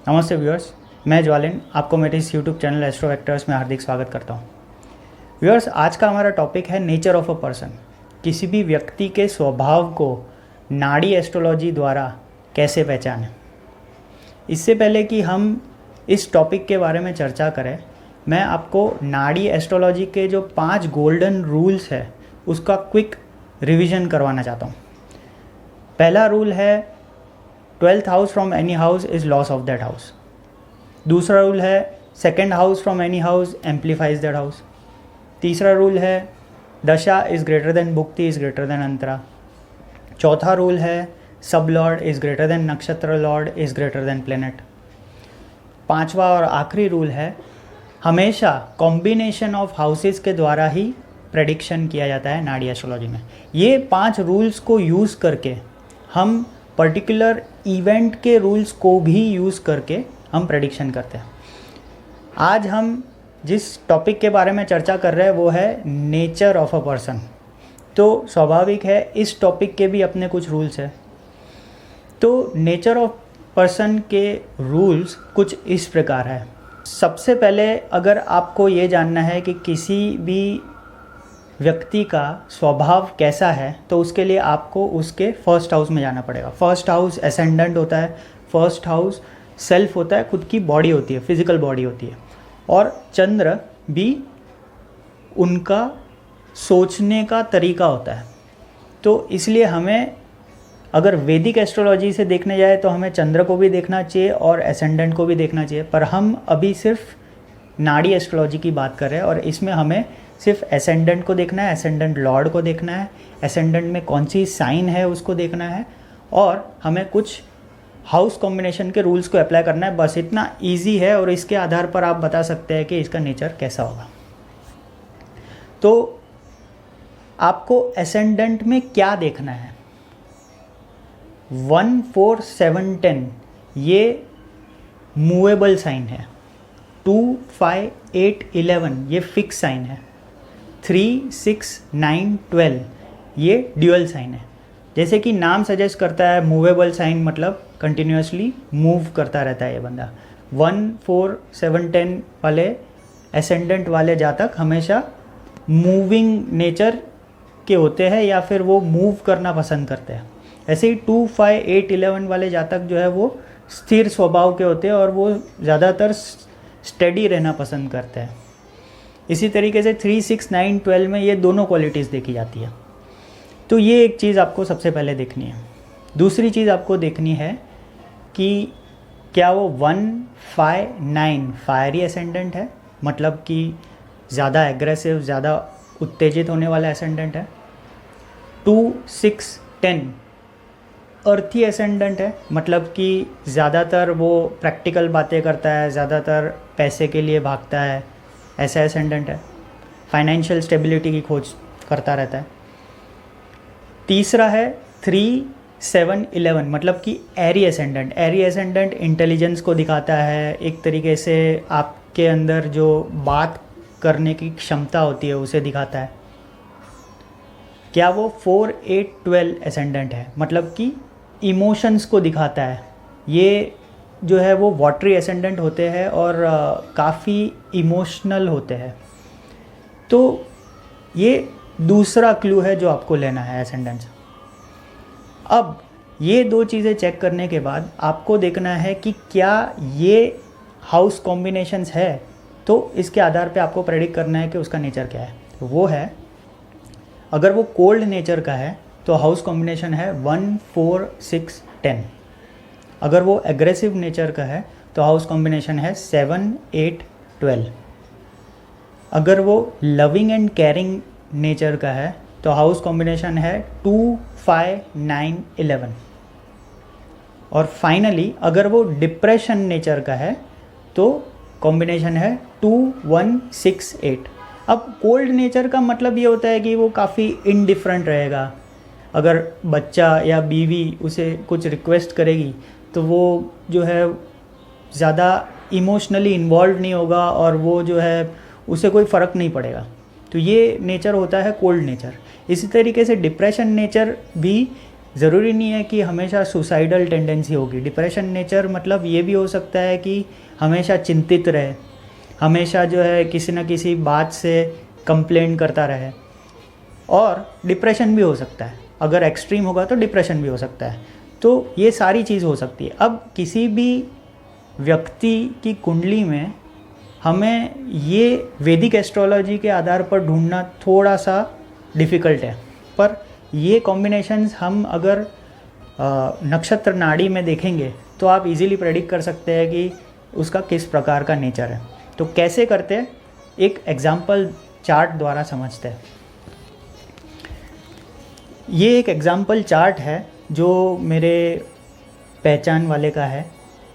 नमस्ते व्यूअर्स, मैं ज्वालिन आपको मेरे इस यूट्यूब चैनल एस्ट्रो वेक्टर्स में हार्दिक स्वागत करता हूँ। व्यूअर्स, आज का हमारा टॉपिक है नेचर ऑफ अ पर्सन। किसी भी व्यक्ति के स्वभाव को नाड़ी एस्ट्रोलॉजी द्वारा कैसे पहचानें। इससे पहले कि हम इस टॉपिक के बारे में चर्चा करें, मैं आपको नाड़ी एस्ट्रोलॉजी के जो 5 गोल्डन रूल्स है उसका क्विक रिवीजन करवाना चाहता हूँ। पहला रूल है 12th house from any house is loss of that house. दूसरा रूल है 2nd house from any house amplifies that house. तीसरा रूल है dasha is greater than bhukti is greater than antara. चौथा रूल है sub lord is greater than nakshatra lord is greater than planet. पांचवा और आखिरी rule है हमेशा कॉम्बिनेशन ऑफ हाउसेस के द्वारा ही प्रेडिक्शन किया जाता है नाड़ी एस्ट्रोलॉजी में। ये 5 रूल्स को यूज़ करके हम पर्टिकुलर इवेंट के रूल्स को भी यूज़ करके हम प्रेडिक्शन करते हैं। आज हम जिस टॉपिक के बारे में चर्चा कर रहे हैं वो है नेचर ऑफ अ पर्सन। तो स्वाभाविक है इस टॉपिक के भी अपने कुछ रूल्स हैं। तो नेचर ऑफ पर्सन के रूल्स कुछ इस प्रकार है। सबसे पहले अगर आपको ये जानना है कि किसी भी व्यक्ति का स्वभाव कैसा है तो उसके लिए आपको उसके फर्स्ट हाउस में जाना पड़ेगा। फर्स्ट हाउस एसेंडेंट होता है। फर्स्ट हाउस सेल्फ होता है, खुद की बॉडी होती है, फिजिकल बॉडी होती है। और चंद्र भी उनका सोचने का तरीका होता है। तो इसलिए हमें अगर वैदिक एस्ट्रोलॉजी से देखने जाए तो हमें चंद्र को भी देखना चाहिए और एसेंडेंट को भी देखना चाहिए, पर हम अभी सिर्फ नाड़ी एस्ट्रोलॉजी की बात कर रहे हैं और इसमें हमें सिर्फ एसेंडेंट को देखना है, एसेंडेंट लॉर्ड को देखना है, एसेंडेंट में कौन सी साइन है उसको देखना है और हमें कुछ हाउस कॉम्बिनेशन के रूल्स को अप्लाई करना है। बस इतना इजी है और इसके आधार पर आप बता सकते हैं कि इसका नेचर कैसा होगा। तो आपको एसेंडेंट में क्या देखना है? 1, 4, 7, 10 ये मूवेबल साइन है। 2, 5, 8, 11 ये फिक्स साइन है। 3, 6, 9, 12 ये ड्यूअल साइन है। जैसे कि नाम सजेस्ट करता है, मूवेबल साइन मतलब कंटिन्यूसली मूव करता रहता है ये बंदा। 1, 4, 7, 10 वाले एसेंडेंट वाले जातक हमेशा मूविंग नेचर के होते हैं या फिर वो मूव करना पसंद करते हैं। ऐसे ही 2, 5, 8, 11 वाले जातक जो है वो स्थिर स्वभाव के होते हैं और वो ज़्यादातर स्टेडी रहना पसंद करते हैं। इसी तरीके से 3, 6, 9, 12 में ये दोनों क्वालिटीज़ देखी जाती है। तो ये एक चीज़ आपको सबसे पहले देखनी है। दूसरी चीज़ आपको देखनी है कि क्या वो 1, 5, 9 फायरी एसेंडेंट है, मतलब कि ज़्यादा एग्रेसिव, ज़्यादा उत्तेजित होने वाला एसेंडेंट है। 2, 6, 10 अर्थी एसेंडेंट है, मतलब कि ज़्यादातर वो प्रैक्टिकल बातें करता है, ज़्यादातर पैसे के लिए भागता है, ऐसा एसेंडेंट है। फाइनेंशियल स्टेबिलिटी की खोज करता रहता है। तीसरा है 3, 7, 11 मतलब कि एरी एसेंडेंट। एरी एसेंडेंट इंटेलिजेंस को दिखाता है, एक तरीके से आपके अंदर जो बात करने की क्षमता होती है उसे दिखाता है। क्या वो 4, 8, 12 एसेंडेंट है, मतलब कि इमोशंस को दिखाता है। ये जो है वो वाटरी एसेंडेंट होते हैं और काफ़ी इमोशनल होते हैं। तो ये दूसरा क्लू है जो आपको लेना है एसेंडेंट से। अब ये 2 चीज़ें चेक करने के बाद आपको देखना है कि क्या ये हाउस कॉम्बिनेशंस है, तो इसके आधार पे आपको प्रेडिक्ट करना है कि उसका नेचर क्या है। वो है, अगर वो कोल्ड नेचर का है तो हाउस कॉम्बिनेशन है 1, 4, 6, 10। अगर वो एग्रेसिव नेचर का है तो हाउस कॉम्बिनेशन है 7, 8, 12। अगर वो लविंग एंड केयरिंग नेचर का है तो हाउस कॉम्बिनेशन है 2, 5, 9, 11। और फाइनली अगर वो डिप्रेशन नेचर का है तो कॉम्बिनेशन है 2, 1, 6, 8। अब कोल्ड नेचर का मतलब ये होता है कि वो काफ़ी इनडिफरेंट रहेगा। अगर बच्चा या बीवी उसे कुछ रिक्वेस्ट करेगी तो वो जो है ज़्यादा इमोशनली इन्वॉल्व नहीं होगा और वो जो है उसे कोई फ़र्क नहीं पड़ेगा। तो ये नेचर होता है कोल्ड नेचर। इसी तरीके से डिप्रेशन नेचर भी ज़रूरी नहीं है कि हमेशा सुसाइडल टेंडेंसी होगी। डिप्रेशन नेचर मतलब ये भी हो सकता है कि हमेशा चिंतित रहे, हमेशा जो है किसी न किसी बात से कंप्लेंट करता रहे, और डिप्रेशन भी हो सकता है। अगर एक्सट्रीम होगा तो डिप्रेशन भी हो सकता है। तो ये सारी चीज़ हो सकती है। अब किसी भी व्यक्ति की कुंडली में हमें ये वैदिक एस्ट्रोलॉजी के आधार पर ढूंढना थोड़ा सा डिफ़िकल्ट है, पर ये कॉम्बिनेशंस हम अगर नक्षत्र नाड़ी में देखेंगे तो आप इजीली प्रेडिक्ट कर सकते हैं कि उसका किस प्रकार का नेचर है। तो कैसे करते हैं, एक एग्जाम्पल चार्ट द्वारा समझते हैं। ये एक एग्जाम्पल चार्ट है जो मेरे पहचान वाले का है,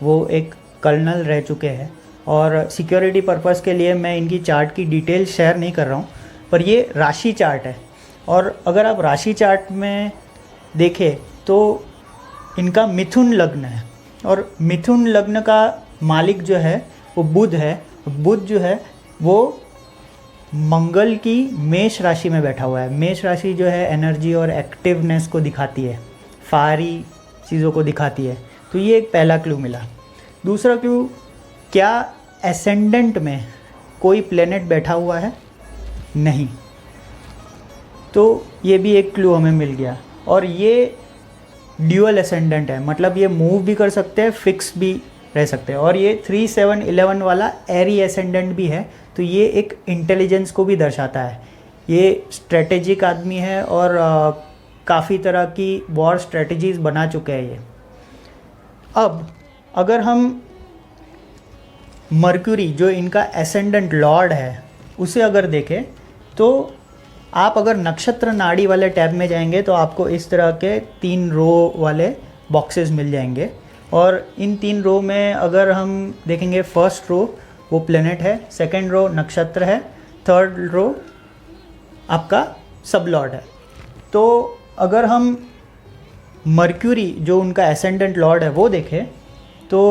वो एक कर्नल रह चुके हैं, और सिक्योरिटी पर्पस के लिए मैं इनकी चार्ट की डिटेल शेयर नहीं कर रहा हूँ, पर ये राशि चार्ट है। और अगर आप राशि चार्ट में देखें तो इनका मिथुन लग्न है, और मिथुन लग्न का मालिक जो है वो बुध है। बुध जो है वो मंगल की मेष राशि में बैठा हुआ है। मेष राशि जो है एनर्जी और एक्टिवनेस को दिखाती है, फारी चीज़ों को दिखाती है। तो ये एक पहला क्लू मिला। दूसरा क्लू, क्या एसेंडेंट में कोई प्लेनेट बैठा हुआ है? नहीं। तो ये भी एक क्लू हमें मिल गया। और ये ड्यूअल एसेंडेंट है, मतलब ये मूव भी कर सकते हैं, फिक्स भी रह सकते हैं। और ये 3, 7, 11 वाला एरी एसेंडेंट भी है, तो ये एक इंटेलिजेंस को भी दर्शाता है। ये स्ट्रेटेजिक आदमी है और काफ़ी तरह की वॉर स्ट्रेटजीज बना चुके हैं ये। अब अगर हम मर्क्यूरी जो इनका एसेंडेंट लॉर्ड है उसे अगर देखें तो आप अगर नक्षत्र नाड़ी वाले टैब में जाएंगे तो आपको इस तरह के 3 रो वाले बॉक्सेस मिल जाएंगे। और इन 3 रो में अगर हम देखेंगे, फर्स्ट रो वो प्लेनेट है, सेकंड रो नक्षत्र है, थर्ड रो आपका सब लॉर्ड है। तो अगर हम मर्क्यूरी जो उनका एसेंडेंट लॉर्ड है वो देखें तो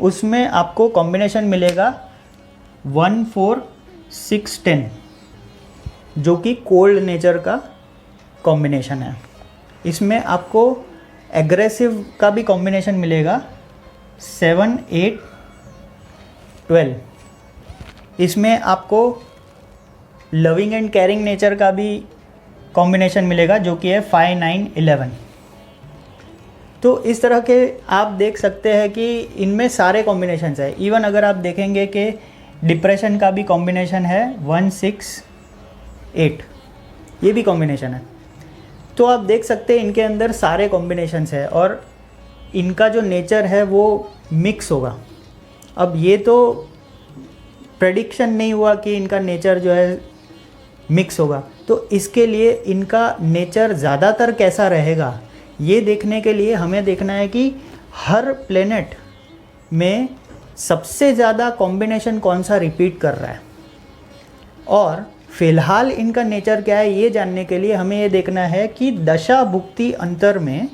उसमें आपको कॉम्बिनेशन मिलेगा 1, 4, 6, 10, जो कि कोल्ड नेचर का कॉम्बिनेशन है। इसमें आपको एग्रेसिव का भी कॉम्बिनेशन मिलेगा 7, 8, 12। इसमें आपको लविंग एंड केयरिंग नेचर का भी कॉम्बिनेशन मिलेगा जो कि है 5, 9, 11। तो इस तरह के आप देख सकते हैं कि इनमें सारे कॉम्बिनेशंस है। इवन अगर आप देखेंगे कि डिप्रेशन का भी कॉम्बिनेशन है 1, 6, 8, ये भी कॉम्बिनेशन है। तो आप देख सकते हैं इनके अंदर सारे कॉम्बिनेशंस है और इनका जो नेचर है वो मिक्स होगा। अब ये तो प्रेडिक्शन नहीं हुआ कि इनका नेचर जो है मिक्स होगा, तो इसके लिए इनका नेचर ज़्यादातर कैसा रहेगा ये देखने के लिए हमें देखना है कि हर प्लेनेट में सबसे ज़्यादा कॉम्बिनेशन कौन सा रिपीट कर रहा है, और फिलहाल इनका नेचर क्या है ये जानने के लिए हमें ये देखना है कि दशा भुक्ति अंतर में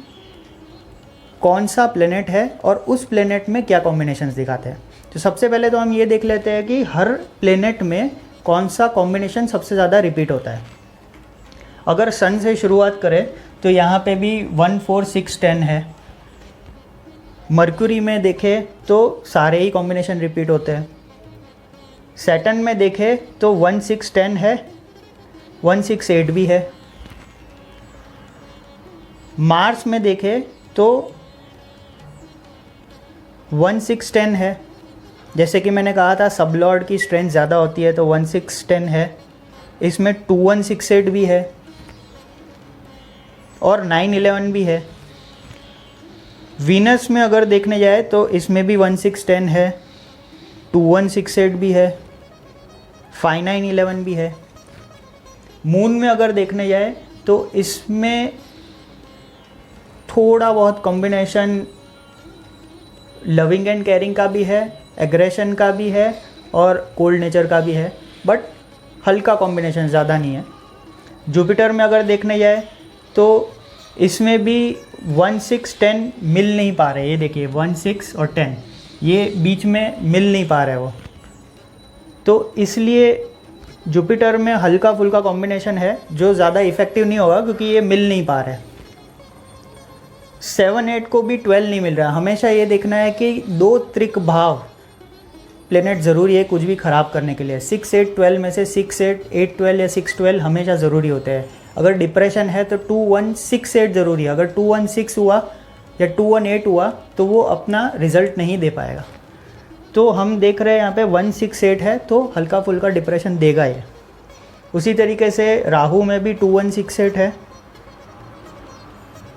कौन सा प्लेनेट है और उस प्लेनेट में क्या कॉम्बिनेशंस दिखाते हैं। तो सबसे पहले तो हम ये देख लेते हैं कि हर प्लेनेट में कौन सा कॉम्बिनेशन सबसे ज़्यादा रिपीट होता है। अगर सन से शुरुआत करें तो यहाँ पे भी 1, 4, 6, 10 है। मर्क्यूरी में देखें तो सारे ही कॉम्बिनेशन रिपीट होते हैं। सैटर्न में देखें तो 1, 6, 10 है, 1, 6, 8 भी है। मार्स में देखें तो 1, 6, 10 है। जैसे कि मैंने कहा था सब लॉर्ड की स्ट्रेंथ ज़्यादा होती है तो 1, 6, 10 है। इसमें 2, 1, 6, 8 भी है और 9, 11 भी है। वीनस में अगर देखने जाए तो इसमें भी 1, 6, 10 है, 2, 1, 6, 8 भी है, 5, 9, 11 भी है। मून में अगर देखने जाए तो इसमें थोड़ा बहुत कॉम्बिनेशन लविंग एंड केयरिंग का भी है, एग्रेशन का भी है और कोल्ड नेचर का भी है, बट हल्का कॉम्बिनेशन, ज़्यादा नहीं है। जुपिटर में अगर देखने जाए तो इसमें भी 1, 6, 10 मिल नहीं पा रहे। ये देखिए 1, 6 और 10 ये बीच में मिल नहीं पा रहे वो, तो इसलिए जुपिटर में हल्का फुल्का कॉम्बिनेशन है जो ज़्यादा इफ़ेक्टिव नहीं होगा क्योंकि ये मिल नहीं पा रहे। 7 8 को भी 12 नहीं मिल रहा। हमेशा ये देखना है कि 2 त्रिक भाव प्लेनेट ज़रूरी है कुछ भी ख़राब करने के लिए। 6 8 12 में से 6 8 8 12 या 6 12 हमेशा ज़रूरी होते हैं। अगर डिप्रेशन है तो 2 1 6 8 ज़रूरी है। अगर 2 1 6 हुआ या 2 1 8 हुआ तो वो अपना रिज़ल्ट नहीं दे पाएगा। तो हम देख रहे हैं यहाँ पे 1 6 8 है तो हल्का फुल्का डिप्रेशन देगा ये। उसी तरीके से राहु में भी 2 1 6 8 है,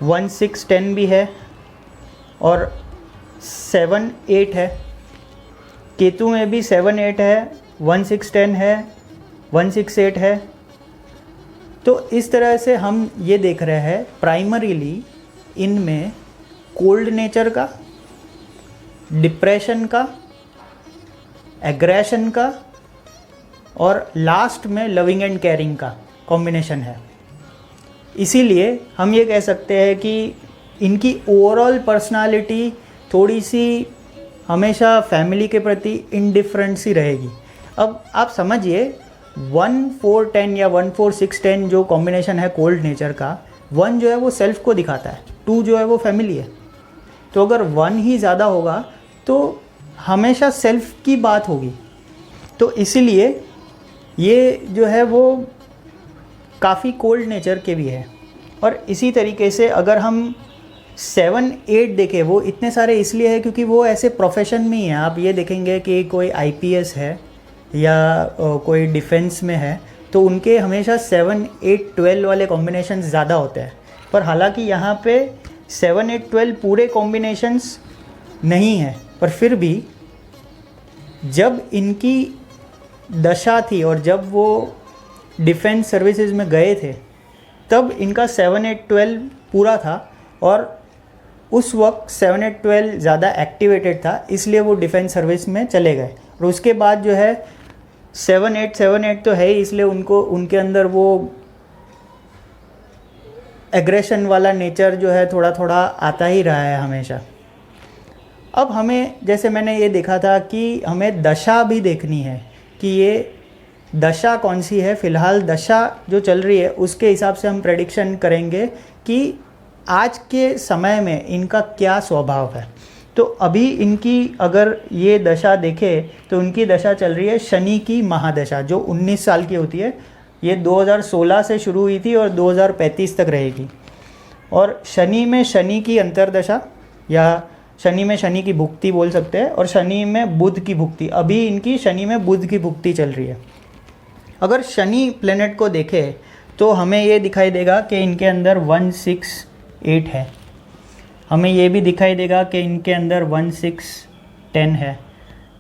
1 6 10 भी है और 7 8 है। केतु में भी 7 8 है, 1 6 10 है, 1 6 8 है। तो इस तरह से हम ये देख रहे हैं प्राइमरीली इनमें कोल्ड नेचर का, डिप्रेशन का, एग्रेशन का और लास्ट में लविंग एंड केयरिंग का कॉम्बिनेशन है। इसीलिए हम ये कह सकते हैं कि इनकी ओवरऑल पर्सनालिटी थोड़ी सी हमेशा फैमिली के प्रति इनडिफरेंट सी रहेगी। अब आप समझिए 1 4 10 या 1 4 6 10 जो कॉम्बिनेशन है कोल्ड नेचर का, 1 जो है वो सेल्फ को दिखाता है, 2 जो है वो फैमिली है। तो अगर 1 ही ज़्यादा होगा तो हमेशा सेल्फ की बात होगी। तो इसीलिए ये जो है वो काफ़ी कोल्ड नेचर के भी है। और इसी तरीके से अगर हम 7 8 देखें, वो इतने सारे इसलिए है क्योंकि वो ऐसे प्रोफेशन में ही है। आप ये देखेंगे कि कोई IPS है या कोई डिफेंस में है तो उनके हमेशा 7 8 12 वाले कॉम्बिनेशंस ज़्यादा होते हैं। पर हालांकि यहाँ पे 7 8 12 पूरे कॉम्बिनेशंस नहीं है, पर फिर भी जब इनकी दशा थी और जब वो डिफेंस सर्विसेज में गए थे तब इनका 7 8 12 पूरा था और उस वक्त 7 8 12 ज़्यादा एक्टिवेटेड था, इसलिए वो डिफेंस सर्विस में चले गए। और उसके बाद जो है 7 8 तो है ही, इसलिए उनको उनके अंदर वो एग्रेशन वाला नेचर जो है थोड़ा थोड़ा आता ही रहा है हमेशा। अब हमें, जैसे मैंने ये देखा था कि हमें दशा भी देखनी है कि ये दशा कौन सी है। फ़िलहाल दशा जो चल रही है उसके हिसाब से हम प्रेडिक्शन करेंगे कि आज के समय में इनका क्या स्वभाव है। तो अभी इनकी अगर ये दशा देखें तो उनकी दशा चल रही है शनि की महादशा, जो 19 साल की होती है। ये 2016 से शुरू हुई थी और 2035 तक रहेगी। और शनि में शनि की अंतर्दशा या शनि में शनि की भुक्ति बोल सकते हैं, और शनि में बुध की भुक्ति। अभी इनकी शनि में बुध की भुक्ति चल रही है। अगर शनि प्लेनेट को देखें तो हमें ये दिखाई देगा कि इनके अंदर 1 6 8 है। हमें ये भी दिखाई देगा कि इनके अंदर 1 6 10 है,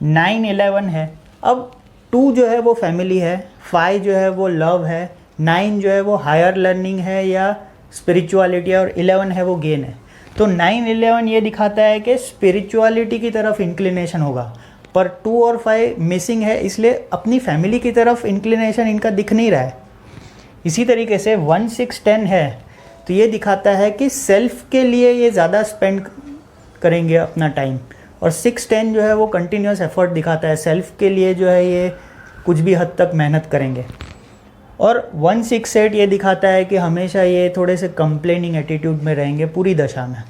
9 11 है। अब 2 जो है वो फैमिली है, 5 जो है वो लव है, 9 जो है वो हायर लर्निंग है या स्पिरिचुअलिटी है, और 11 है वो गेन है। तो 9 11 ये दिखाता है कि स्पिरिचुअलिटी की तरफ इंक्लिनेशन होगा, पर 2 और 5 मिसिंग है, इसलिए अपनी फैमिली की तरफ इंक्लिनेशन इनका दिख नहीं रहा है। इसी तरीके से 1 6 10 है तो ये दिखाता है कि सेल्फ के लिए ये ज़्यादा स्पेंड करेंगे अपना टाइम, और 6 10 जो है वो कंटिन्यूस एफर्ट दिखाता है, सेल्फ के लिए जो है ये कुछ भी हद तक मेहनत करेंगे। और 1 6 8 ये दिखाता है कि हमेशा ये थोड़े से कंप्लेनिंग एटीट्यूड में रहेंगे पूरी दशा में।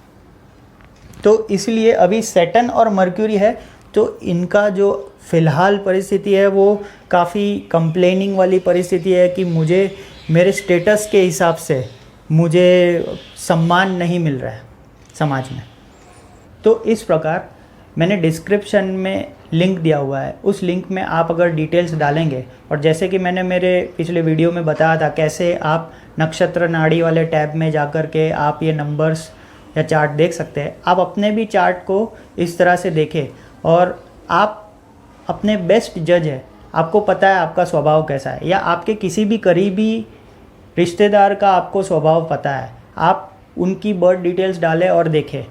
तो इसलिए अभी सैटर्न और मर्क्यूरी है तो इनका जो फ़िलहाल परिस्थिति है वो काफ़ी कंप्लेनिंग वाली परिस्थिति है कि मुझे मेरे स्टेटस के हिसाब से मुझे सम्मान नहीं मिल रहा है समाज में। तो इस प्रकार मैंने डिस्क्रिप्शन में लिंक दिया हुआ है, उस लिंक में आप अगर डिटेल्स डालेंगे, और जैसे कि मैंने मेरे पिछले वीडियो में बताया था कैसे आप नक्षत्र नाड़ी वाले टैब में जाकर के आप ये नंबर्स या चार्ट देख सकते हैं। आप अपने भी चार्ट को इस तरह से देखें और आप अपने बेस्ट जज है, आपको पता है आपका स्वभाव कैसा है, या आपके किसी भी करीबी रिश्तेदार का आपको स्वभाव पता है, आप उनकी बर्थ डिटेल्स डालें और देखें,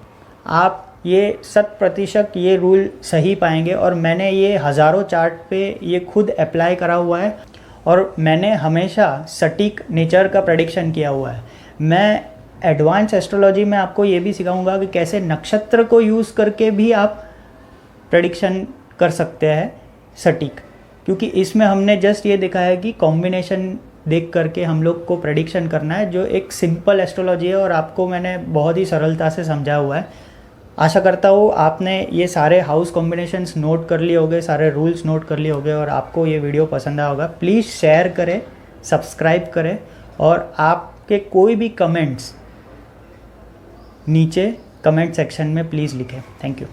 आप ये 100% ये रूल सही पाएंगे। और मैंने ये हज़ारों चार्ट पे ये खुद अप्लाई करा हुआ है और मैंने हमेशा सटीक नेचर का प्रेडिक्शन किया हुआ है। मैं एडवांस एस्ट्रोलॉजी में आपको ये भी सिखाऊंगा कि कैसे नक्षत्र को यूज़ करके भी आप प्रेडिक्शन कर सकते हैं सटीक, क्योंकि इसमें हमने जस्ट ये देखा है कि कॉम्बिनेशन देख करके हम लोग को प्रेडिक्शन करना है, जो एक सिंपल एस्ट्रोलॉजी है और आपको मैंने बहुत ही सरलता से समझा हुआ है। आशा करता हूँ आपने ये सारे हाउस कॉम्बिनेशंस नोट कर लिए होंगे, सारे रूल्स नोट कर लिए होंगे और आपको ये वीडियो पसंद आया होगा। प्लीज़ शेयर करें, सब्सक्राइब करें और आपके कोई भी कमेंट्स नीचे कमेंट सेक्शन में प्लीज़ लिखें। Thank you.